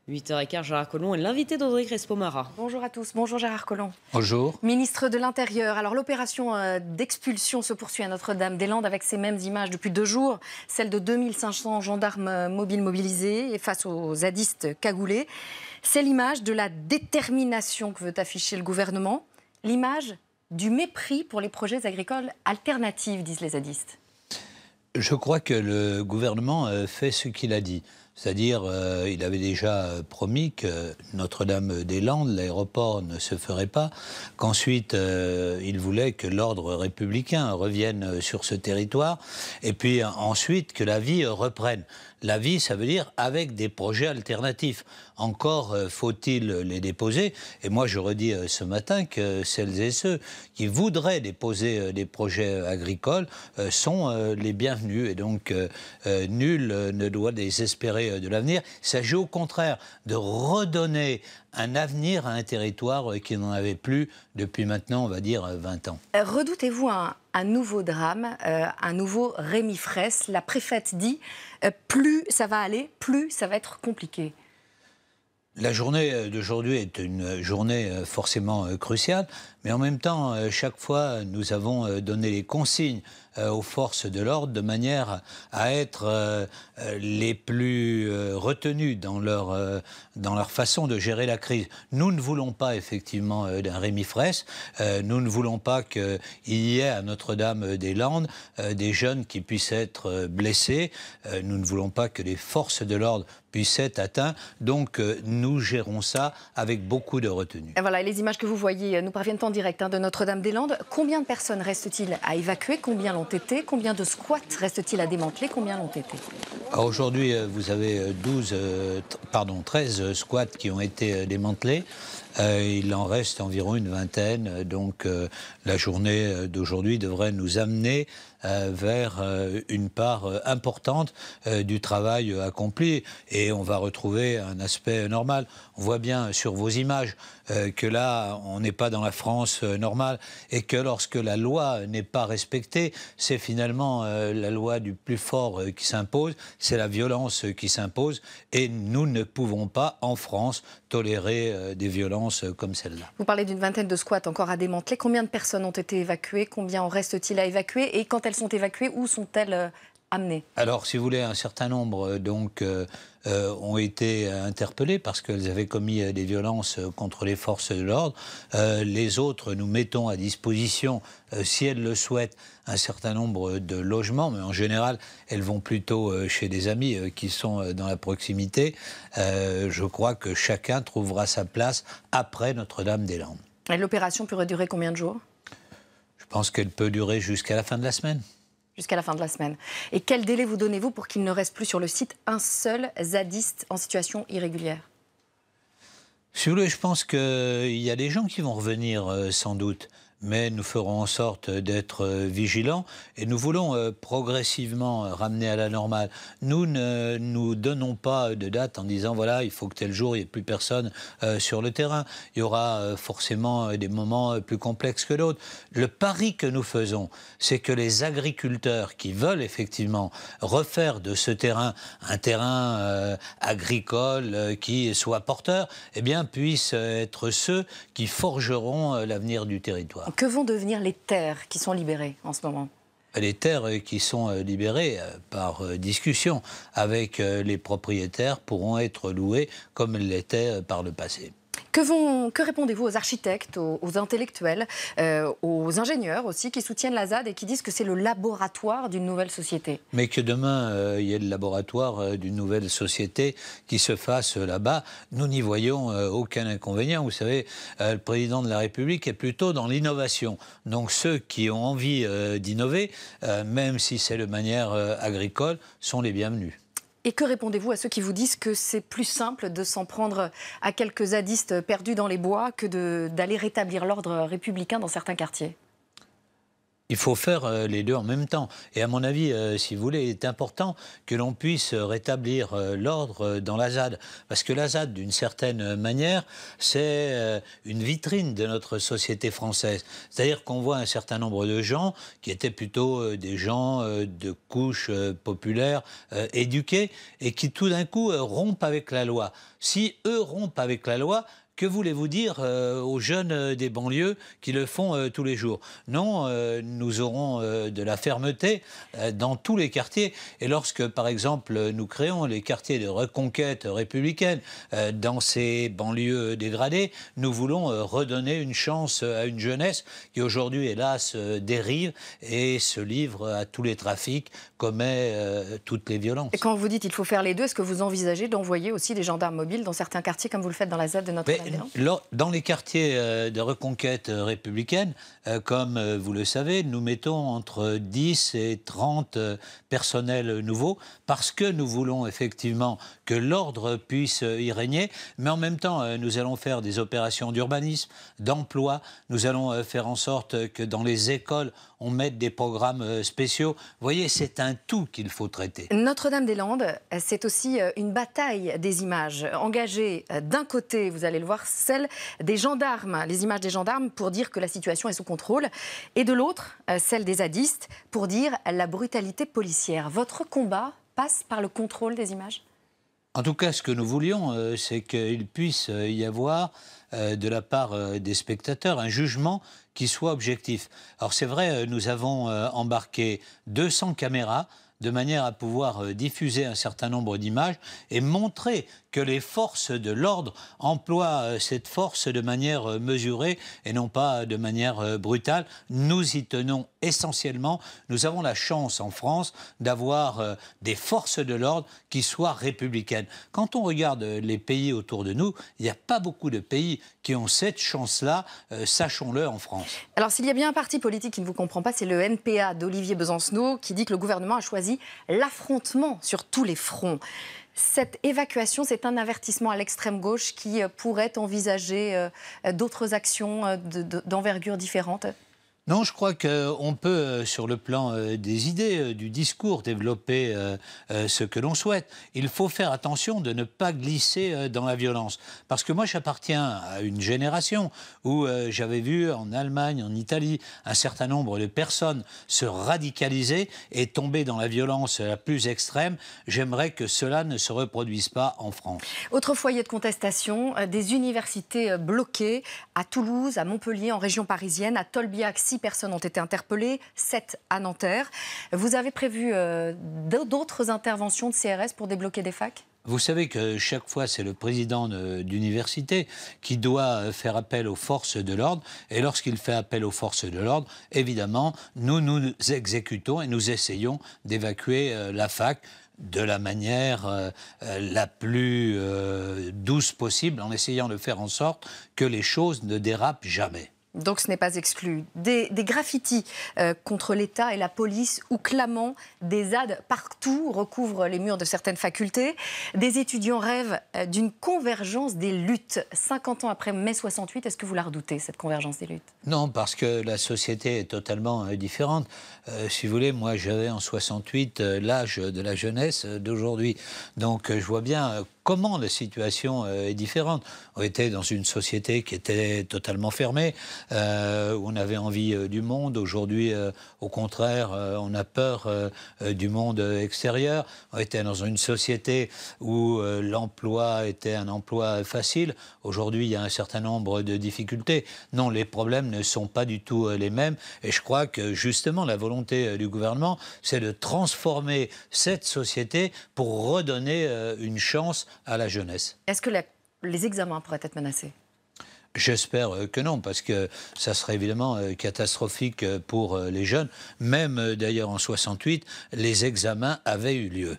8h15, Gérard Collomb est l'invité d'Audrey Crespo-Mara. Bonjour à tous, bonjour Gérard Collomb. Bonjour. Ministre de l'Intérieur, alors l'opération d'expulsion se poursuit à Notre-Dame-des-Landes avec ces mêmes images depuis 2 jours, celle de 2500 gendarmes mobilisés et face aux zadistes cagoulés. C'est l'image de la détermination que veut afficher le gouvernement, l'image du mépris pour les projets agricoles alternatifs, disent les zadistes. Je crois que le gouvernement fait ce qu'il a dit. C'est-à-dire, il avait déjà promis que Notre-Dame-des-Landes, l'aéroport, ne se ferait pas, qu'ensuite, il voulait que l'ordre républicain revienne sur ce territoire, et puis ensuite que la vie reprenne. La vie, ça veut dire avec des projets alternatifs. Encore faut-il les déposer. Et moi, je redis ce matin que celles et ceux qui voudraient déposer des projets agricoles sont les bienvenus. Et donc, nul ne doit désespérer de l'avenir. Il s'agit au contraire de redonner un avenir à un territoire qui n'en avait plus depuis maintenant, on va dire, 20 ans. Redoutez-vous un nouveau drame, un nouveau Rémi Fraisse? La préfète dit plus ça va aller, plus ça va être compliqué. La journée d'aujourd'hui est une journée forcément cruciale, mais en même temps, chaque fois, nous avons donné les consignes aux forces de l'ordre de manière à être les plus retenus dans leur façon de gérer la crise. Nous ne voulons pas effectivement d'un Rémi Fraisse, nous ne voulons pas qu'il y ait à Notre-Dame-des-Landes des jeunes qui puissent être blessés, nous ne voulons pas que les forces de l'ordre puissent être atteints, donc nous gérons ça avec beaucoup de retenue. Et voilà, les images que vous voyez nous parviennent en direct de Notre-Dame-des-Landes. Combien de personnes reste-t-il à évacuer? Combien l'ont été? Combien de squats reste-t-il à démanteler? Combien l'ont été? Aujourd'hui, vous avez 13 squats qui ont été démantelés. Il en reste environ une vingtaine. Donc la journée d'aujourd'hui devrait nous amener vers une part importante du travail accompli. Et on va retrouver un aspect normal. On voit bien sur vos images que là, on n'est pas dans la France normale. Et que lorsque la loi n'est pas respectée, c'est finalement la loi du plus fort qui s'impose. C'est la violence qui s'impose. Et nous ne pouvons pas, en France, tolérer des violences comme celle-là. Vous parlez d'une vingtaine de squats encore à démanteler. Combien de personnes ont été évacuées? Combien en reste-t-il à évacuer? Et quand elles sont évacuées, où sont-elles amenées? Alors, si vous voulez, un certain nombre ont été interpellés parce qu'elles avaient commis des violences contre les forces de l'ordre. Les autres, nous mettons à disposition, si elles le souhaitent, un certain nombre de logements, mais en général, elles vont plutôt chez des amis qui sont dans la proximité. Je crois que chacun trouvera sa place après Notre-Dame-des-Landes. L'opération pourrait durer combien de jours? Je pense qu'elle peut durer jusqu'à la fin de la semaine. Jusqu'à la fin de la semaine. Et quel délai vous donnez-vous pour qu'il ne reste plus sur le site un seul zadiste en situation irrégulière? Si vous voulez, je pense qu'il y a des gens qui vont revenir sans doute. Mais nous ferons en sorte d'être vigilants et nous voulons progressivement ramener à la normale. Nous ne nous donnons pas de date en disant voilà, il faut que tel jour il n'y ait plus personne sur le terrain. Il y aura forcément des moments plus complexes que d'autres. Le pari que nous faisons, c'est que les agriculteurs qui veulent effectivement refaire de ce terrain un terrain agricole qui soit porteur, eh bien puissent être ceux qui forgeront l'avenir du territoire. Que vont devenir les terres qui sont libérées en ce moment? Les terres qui sont libérées par discussion avec les propriétaires pourront être louées comme elles l'étaient par le passé. Que répondez-vous aux architectes, aux intellectuels, aux ingénieurs aussi, qui soutiennent la ZAD et qui disent que c'est le laboratoire d'une nouvelle société? Mais que demain, il y ait le laboratoire d'une nouvelle société qui se fasse là-bas, nous n'y voyons aucun inconvénient. Vous savez, le président de la République est plutôt dans l'innovation. Donc ceux qui ont envie d'innover, même si c'est de manière agricole, sont les bienvenus. Et que répondez-vous à ceux qui vous disent que c'est plus simple de s'en prendre à quelques zadistes perdus dans les bois que d'aller rétablir l'ordre républicain dans certains quartiers? Il faut faire les deux en même temps. Et à mon avis, si vous voulez, il est important que l'on puisse rétablir l'ordre dans la ZAD. Parce que la ZAD, d'une certaine manière, c'est une vitrine de notre société française. C'est-à-dire qu'on voit un certain nombre de gens qui étaient plutôt des gens de couches populaires, éduqués, et qui tout d'un coup rompent avec la loi. Si eux rompent avec la loi, que voulez-vous dire aux jeunes des banlieues qui le font tous les jours? Non, nous aurons de la fermeté dans tous les quartiers. Et lorsque, par exemple, nous créons les quartiers de reconquête républicaine dans ces banlieues dégradées, nous voulons redonner une chance à une jeunesse qui aujourd'hui, hélas, dérive et se livre à tous les trafics, commet toutes les violences. Et quand vous dites qu'il faut faire les deux, est-ce que vous envisagez d'envoyer aussi des gendarmes mobiles dans certains quartiers, comme vous le faites dans la ZAD de Notre-Dame? Dans les quartiers de reconquête républicaine, comme vous le savez, nous mettons entre 10 et 30 personnels nouveaux parce que nous voulons effectivement que l'ordre puisse y régner, mais en même temps, nous allons faire des opérations d'urbanisme, d'emploi, nous allons faire en sorte que dans les écoles, on mette des programmes spéciaux. Vous voyez, c'est un tout qu'il faut traiter. Notre-Dame-des-Landes, c'est aussi une bataille des images. Engagée d'un côté, vous allez le voir, celle des gendarmes, les images des gendarmes pour dire que la situation est sous contrôle, et de l'autre, celle des zadistes pour dire la brutalité policière. Votre combat passe par le contrôle des images ? En tout cas, ce que nous voulions, c'est qu'il puisse y avoir, de la part des spectateurs, un jugement qui soit objectif. Alors c'est vrai, nous avons embarqué 200 caméras de manière à pouvoir diffuser un certain nombre d'images et montrer que les forces de l'ordre emploient cette force de manière mesurée et non pas de manière brutale. Nous y tenons essentiellement. Nous avons la chance en France d'avoir des forces de l'ordre qui soient républicaines. Quand on regarde les pays autour de nous, il n'y a pas beaucoup de pays qui ont cette chance-là, sachons-le, en France. Alors s'il y a bien un parti politique qui ne vous comprend pas, c'est le NPA d'Olivier Besancenot qui dit que le gouvernement a choisi l'affrontement sur tous les fronts. Cette évacuation, c'est un avertissement à l'extrême gauche qui pourrait envisager d'autres actions d'envergure différente ? Non, je crois qu'on peut, sur le plan des idées, du discours, développer ce que l'on souhaite. Il faut faire attention de ne pas glisser dans la violence. Parce que moi, j'appartiens à une génération où j'avais vu en Allemagne, en Italie, un certain nombre de personnes se radicaliser et tomber dans la violence la plus extrême. J'aimerais que cela ne se reproduise pas en France. Autre foyer de contestation, des universités bloquées à Toulouse, à Montpellier, en région parisienne, à Tolbiac. 6 personnes ont été interpellées, 7 à Nanterre. Vous avez prévu d'autres interventions de CRS pour débloquer des facs ? Vous savez que chaque fois, c'est le président d'université qui doit faire appel aux forces de l'ordre. Et lorsqu'il fait appel aux forces de l'ordre, évidemment, nous exécutons et nous essayons d'évacuer la fac de la manière la plus douce possible, en essayant de faire en sorte que les choses ne dérapent jamais. Donc ce n'est pas exclu. Des graffitis contre l'État et la police ou clamant des ZAD partout recouvrent les murs de certaines facultés. Des étudiants rêvent d'une convergence des luttes. 50 ans après mai 68, est-ce que vous la redoutez, cette convergence des luttes ? Non, parce que la société est totalement différente. Si vous voulez, moi j'avais en 68 l'âge de la jeunesse d'aujourd'hui. Donc je vois bien comment la situation est différente. On était dans une société qui était totalement fermée, où on avait envie du monde. Aujourd'hui, au contraire, on a peur du monde extérieur. On était dans une société où l'emploi était un emploi facile. Aujourd'hui, il y a un certain nombre de difficultés. Non, les problèmes ne sont pas du tout les mêmes. Et je crois que justement, la volonté du gouvernement, c'est de transformer cette société pour redonner une chance à la jeunesse. Est-ce que les examens pourraient être menacés ? J'espère que non, parce que ça serait évidemment catastrophique pour les jeunes. Même d'ailleurs en 68, les examens avaient eu lieu.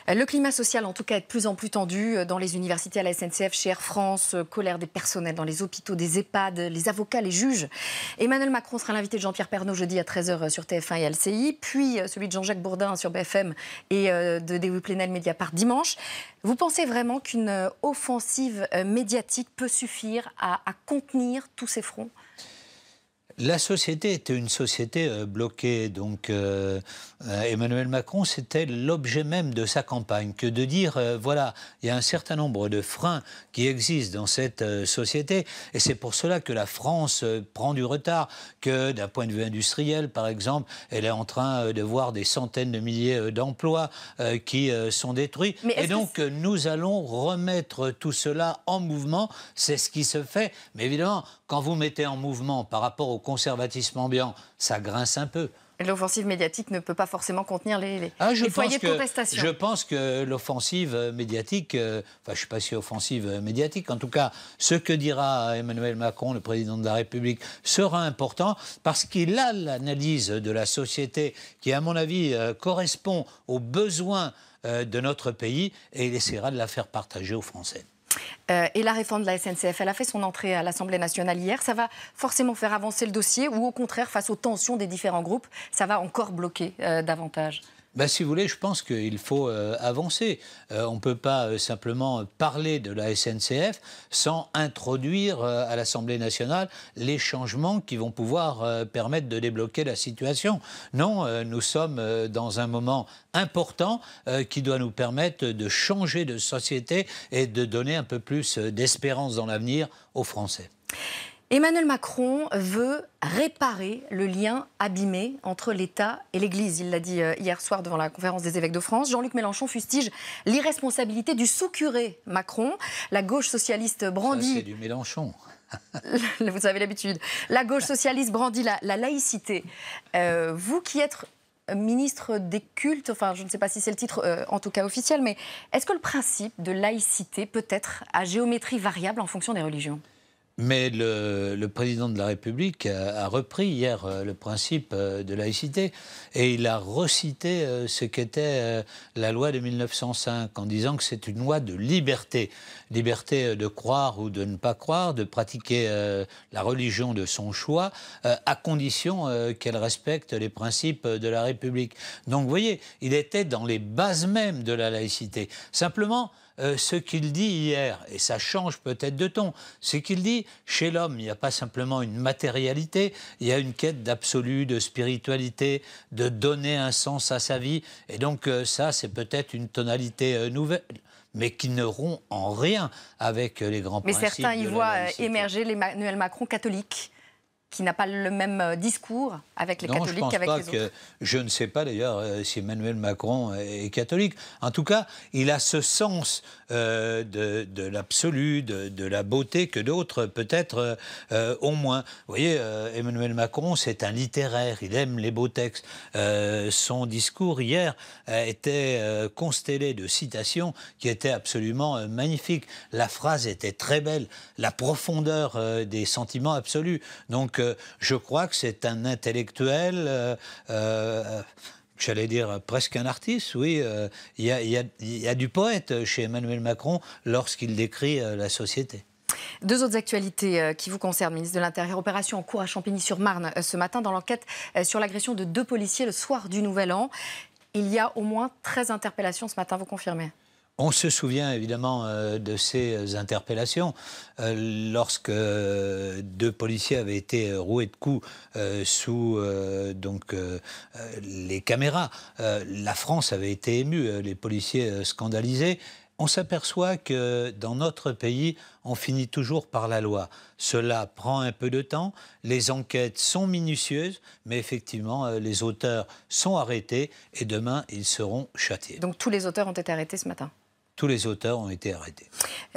Le climat social, en tout cas, est de plus en plus tendu dans les universités, à la SNCF, chez Air France, colère des personnels dans les hôpitaux, des EHPAD, les avocats, les juges. Emmanuel Macron sera l'invité de Jean-Pierre Pernaut jeudi à 13h sur TF1 et LCI, puis celui de Jean-Jacques Bourdin sur BFM et de Dewey Plenel Mediapart dimanche. Vous pensez vraiment qu'une offensive médiatique peut suffire à contenir tous ces fronts ? La société était une société bloquée, donc Emmanuel Macron, c'était l'objet même de sa campagne, que de dire, voilà, il y a un certain nombre de freins qui existent dans cette société, et c'est pour cela que la France prend du retard, que d'un point de vue industriel, par exemple, elle est en train de voir des centaines de milliers d'emplois qui sont détruits, et donc nous allons remettre tout cela en mouvement, c'est ce qui se fait, mais évidemment, quand vous mettez en mouvement par rapport au conservatisme ambiant, ça grince un peu. L'offensive médiatique ne peut pas forcément contenir les foyers de contestation. Je pense que l'offensive médiatique, enfin je ne suis pas si offensive médiatique, en tout cas ce que dira Emmanuel Macron, le président de la République, sera important parce qu'il a l'analyse de la société qui, à mon avis, correspond aux besoins de notre pays et il essaiera de la faire partager aux Français. Et la réforme de la SNCF, elle a fait son entrée à l'Assemblée nationale hier. Ça va forcément faire avancer le dossier ou au contraire, face aux tensions des différents groupes, ça va encore bloquer davantage? Ben, si vous voulez, je pense qu'il faut avancer. On ne peut pas simplement parler de la SNCF sans introduire à l'Assemblée nationale les changements qui vont pouvoir permettre de débloquer la situation. Non, nous sommes dans un moment important qui doit nous permettre de changer de société et de donner un peu plus d'espérance dans l'avenir aux Français. Emmanuel Macron veut réparer le lien abîmé entre l'État et l'Église. Il l'a dit hier soir devant la conférence des évêques de France. Jean-Luc Mélenchon fustige l'irresponsabilité du sous-curé Macron. La gauche socialiste brandit... Ça, c'est du Mélenchon. Vous avez l'habitude. La gauche socialiste brandit la laïcité. Vous qui êtes ministre des cultes, enfin je ne sais pas si c'est le titre en tout cas officiel, mais est-ce que le principe de laïcité peut être à géométrie variable en fonction des religions ? Mais le président de la République a repris hier le principe de laïcité et il a recité ce qu'était la loi de 1905 en disant que c'est une loi de liberté. Liberté de croire ou de ne pas croire, de pratiquer la religion de son choix à condition qu'elle respecte les principes de la République. Donc vous voyez, il était dans les bases mêmes de la laïcité. Simplement, ce qu'il dit hier, et ça change peut-être de ton, c'est qu'il dit, chez l'homme, il n'y a pas simplement une matérialité, il y a une quête d'absolu, de spiritualité, de donner un sens à sa vie, et donc ça, c'est peut-être une tonalité nouvelle, mais qui ne rompt en rien avec les grands principes de la laïcité. Mais certains y voient émerger l'Emmanuel Macron catholique, qui n'a pas le même discours avec les catholiques qu'avec les autres. Je ne sais pas d'ailleurs si Emmanuel Macron est catholique. En tout cas, il a ce sens de l'absolu, de la beauté que d'autres peut-être ont moins. Vous voyez, Emmanuel Macron, c'est un littéraire, il aime les beaux textes. Son discours hier était constellé de citations qui étaient absolument magnifiques. La phrase était très belle, la profondeur des sentiments absolus. Donc, je crois que c'est un intellectuel, j'allais dire presque un artiste, oui. Il y a du poète chez Emmanuel Macron lorsqu'il décrit la société. Deux autres actualités qui vous concernent, ministre de l'Intérieur. Opération en cours à Champigny-sur-Marne ce matin dans l'enquête sur l'agression de 2 policiers le soir du Nouvel An. Il y a au moins 13 interpellations ce matin, vous confirmez ? On se souvient évidemment de ces interpellations lorsque 2 policiers avaient été roués de coups sous les caméras. La France avait été émue, les policiers scandalisés. On s'aperçoit que dans notre pays, on finit toujours par la loi. Cela prend un peu de temps, les enquêtes sont minutieuses, mais effectivement, les auteurs sont arrêtés et demain, ils seront châtiés. Donc tous les auteurs ont été arrêtés ce matin ? Tous les auteurs ont été arrêtés.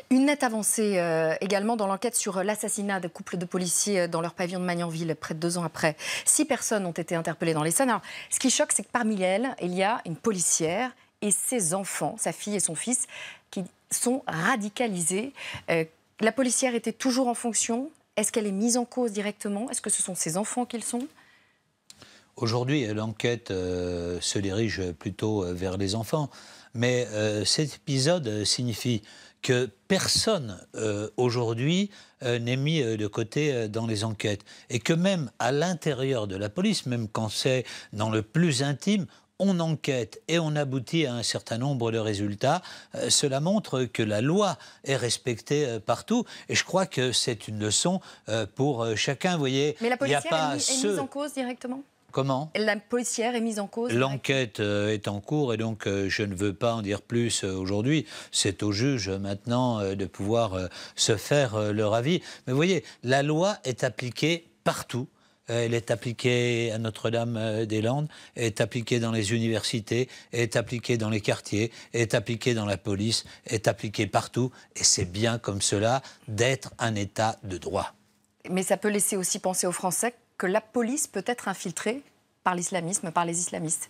Une nette avancée également dans l'enquête sur l'assassinat de couples de policiers dans leur pavillon de Magnanville, près de 2 ans après. 6 personnes ont été interpellées dans l'Essonne. Alors, ce qui choque, c'est que parmi elles, il y a une policière et ses enfants, sa fille et son fils, qui sont radicalisés. La policière était toujours en fonction. Est-ce qu'elle est mise en cause directement? Est-ce que ce sont ses enfants qu'ils sont? Aujourd'hui, l'enquête se dirige plutôt vers les enfants. Mais cet épisode signifie que personne aujourd'hui n'est mis de côté dans les enquêtes. Et que même à l'intérieur de la police, même quand c'est dans le plus intime, on enquête et on aboutit à un certain nombre de résultats, cela montre que la loi est respectée partout. Et je crois que c'est une leçon pour chacun. Vous voyez, mais la policière il y a pas est mise en cause directement? Comment ? La policière est mise en cause? L'enquête est en cours et donc je ne veux pas en dire plus aujourd'hui. C'est au juge maintenant de pouvoir se faire leur avis. Mais vous voyez, la loi est appliquée partout. Elle est appliquée à Notre-Dame-des-Landes, est appliquée dans les universités, est appliquée dans les quartiers, est appliquée dans la police, est appliquée partout. Et c'est bien comme cela d'être un État de droit. Mais ça peut laisser aussi penser aux Français que la police peut être infiltrée par l'islamisme, par les islamistes.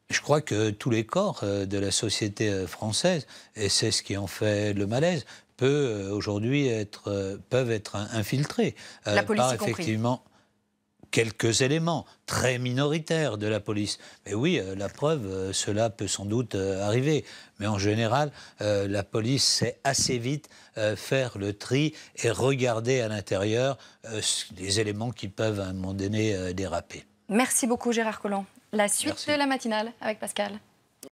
Je crois que tous les corps de la société française, et c'est ce qui en fait le malaise, peuvent être infiltrés la police par y compris. Effectivement quelques éléments très minoritaires de la police. Mais oui, la preuve, cela peut sans doute arriver. Mais en général, la police sait assez vite faire le tri et regarder à l'intérieur les éléments qui peuvent à un moment donné déraper. Merci beaucoup Gérard Collomb. La suite Merci. de la matinale avec Pascal.